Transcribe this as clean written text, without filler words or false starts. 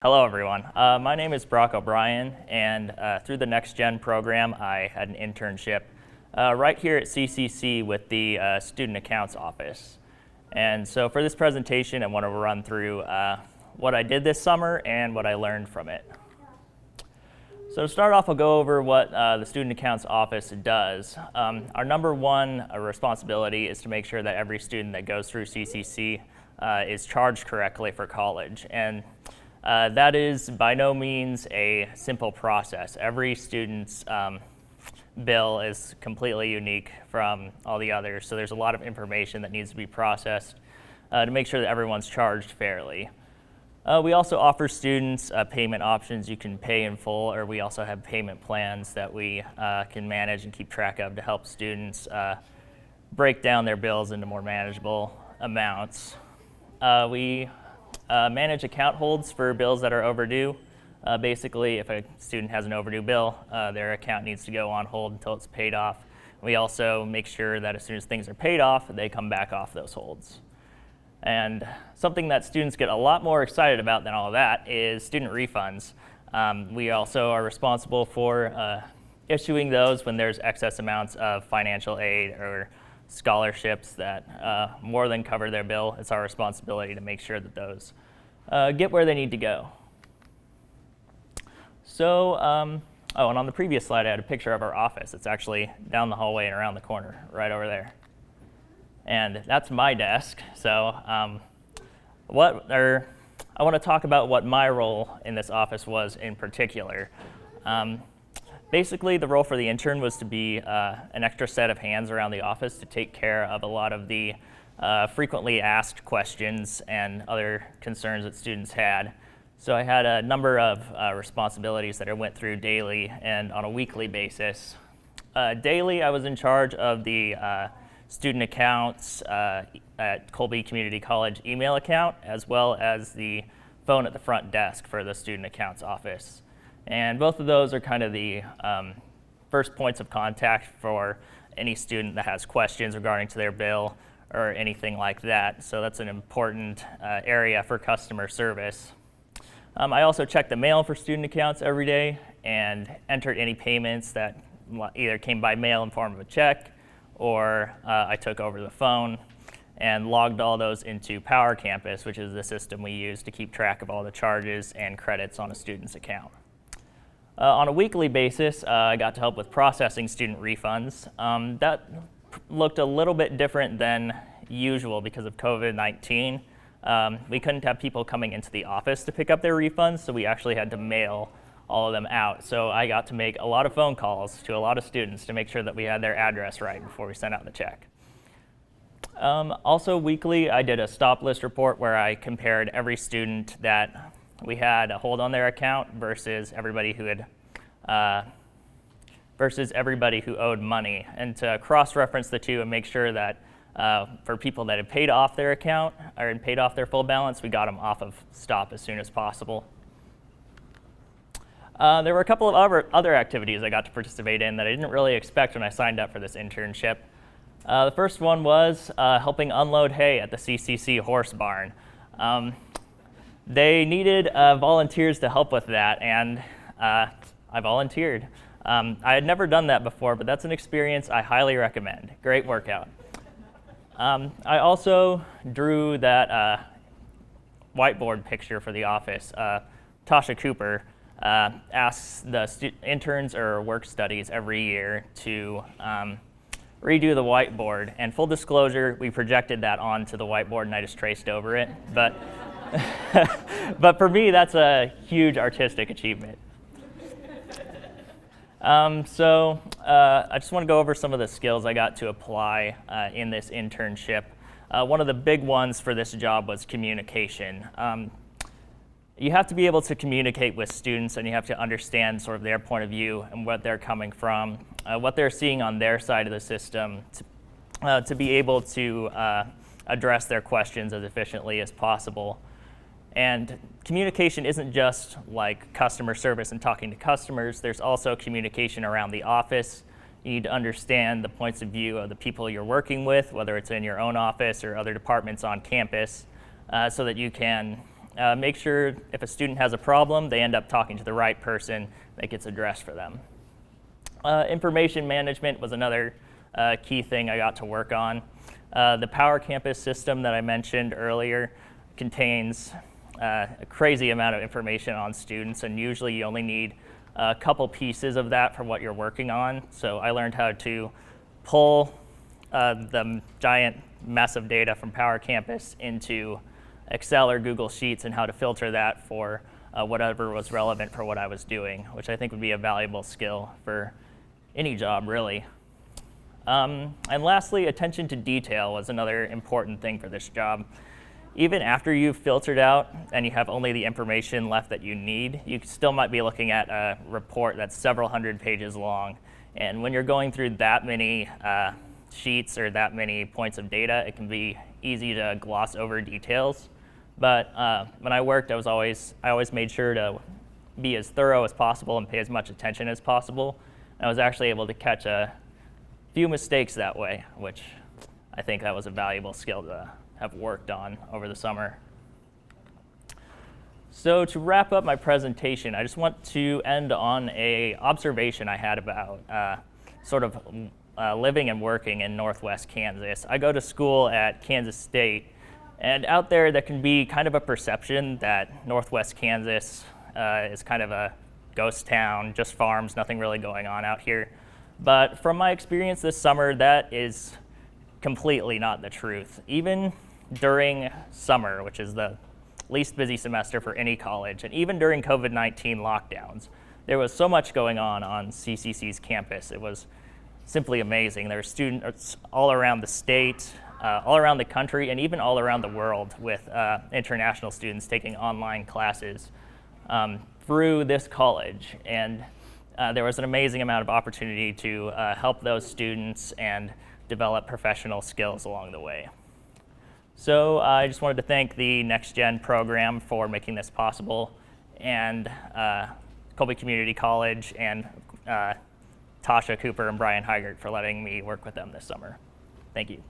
Hello, everyone. My name is Brock O'Brien, and through the Next-Gen program, I had an internship right here at CCC with the Student Accounts Office. And so for this presentation, I want to run through what I did this summer and what I learned from it. So to start off, I'll go over what the Student Accounts Office does. Our number one responsibility is to make sure that every student that goes through CCC is charged correctly for college. And that is by no means a simple process. Every student's bill is completely unique from all the others, so there's a lot of information that needs to be processed to make sure that everyone's charged fairly. We also offer students payment options. You can pay in full, or we also have payment plans that we can manage and keep track of to help students break down their bills into more manageable amounts. We manage account holds for bills that are overdue. Basically, if a student has an overdue bill, their account needs to go on hold until it's paid off. We also make sure that as soon as things are paid off, they come back off those holds. And something that students get a lot more excited about than all of that is student refunds. We also are responsible for issuing those when there's excess amounts of financial aid or scholarships that more than cover their bill. It's our responsibility to make sure that those get where they need to go. So, and on the previous slide, I had a picture of our office. It's actually down the hallway and around the corner, right over there. And that's my desk. So, I want to talk about what my role in this office was in particular. Basically, the role for the intern was to be an extra set of hands around the office to take care of a lot of the frequently asked questions and other concerns that students had. So I had a number of responsibilities that I went through daily and on a weekly basis. Daily, I was in charge of the student accounts at Colby Community College email account, as well as the phone at the front desk for the student accounts office. And both of those are kind of the first points of contact for any student that has questions regarding to their bill or anything like that. So that's an important area for customer service. I also checked the mail for student accounts every day and entered any payments that either came by mail in form of a check or I took over the phone and logged all those into Power Campus, which is the system we use to keep track of all the charges and credits on a student's account. On a weekly basis, I got to help with processing student refunds. That looked a little bit different than usual because of COVID-19. We couldn't have people coming into the office to pick up their refunds, so we actually had to mail all of them out. So I got to make a lot of phone calls to a lot of students to make sure that we had their address right before we sent out the check. Also weekly, I did a stop list report where I compared every student that we had a hold on their account versus everybody who owed money, and to cross-reference the two and make sure that for people that had paid off their account or had paid off their full balance, we got them off of stop as soon as possible. There were a couple of other activities I got to participate in that I didn't really expect when I signed up for this internship. The first one was helping unload hay at the CCC horse barn. They needed volunteers to help with that, and I volunteered. I had never done that before, but that's an experience I highly recommend. Great workout. I also drew that whiteboard picture for the office. Tasha Cooper asks the interns or work studies every year to redo the whiteboard, and full disclosure, we projected that onto the whiteboard and I just traced over it, but but for me, that's a huge artistic achievement. I just want to go over some of the skills I got to apply in this internship. One of the big ones for this job was communication. You have to be able to communicate with students, and you have to understand sort of their point of view and what they're coming from, what they're seeing on their side of the system, to be able to address their questions as efficiently as possible. And communication isn't just like customer service and talking to customers. There's also communication around the office. You need to understand the points of view of the people you're working with, whether it's in your own office or other departments on campus, so that you can make sure if a student has a problem, they end up talking to the right person that gets addressed for them. Information management was another key thing I got to work on. The Power Campus system that I mentioned earlier contains a crazy amount of information on students, and usually you only need a couple pieces of that for what you're working on. So I learned how to pull the giant mess of data from Power Campus into Excel or Google Sheets and how to filter that for whatever was relevant for what I was doing, which I think would be a valuable skill for any job, really. And lastly, attention to detail was another important thing for this job. Even after you've filtered out and you have only the information left that you need, you still might be looking at a report that's several hundred pages long. And when you're going through that many sheets or that many points of data, it can be easy to gloss over details. But when I worked, I always made sure to be as thorough as possible and pay as much attention as possible. And I was actually able to catch a few mistakes that way, which I think that was a valuable skill to have worked on over the summer. So to wrap up my presentation, I just want to end on an observation I had about living and working in Northwest Kansas. I go to school at Kansas State, and out there can be kind of a perception that Northwest Kansas is kind of a ghost town, just farms, nothing really going on out here. But from my experience this summer, that is completely not the truth. Even during summer, which is the least busy semester for any college, and even during COVID-19 lockdowns, there was so much going on CCC's campus. It was simply amazing. There were students all around the state, all around the country, and even all around the world with international students taking online classes through this college. And there was an amazing amount of opportunity to help those students and develop professional skills along the way. So I just wanted to thank the Next-Gen program for making this possible, and Colby Community College, and Tasha Cooper and Brian Heigert for letting me work with them this summer. Thank you.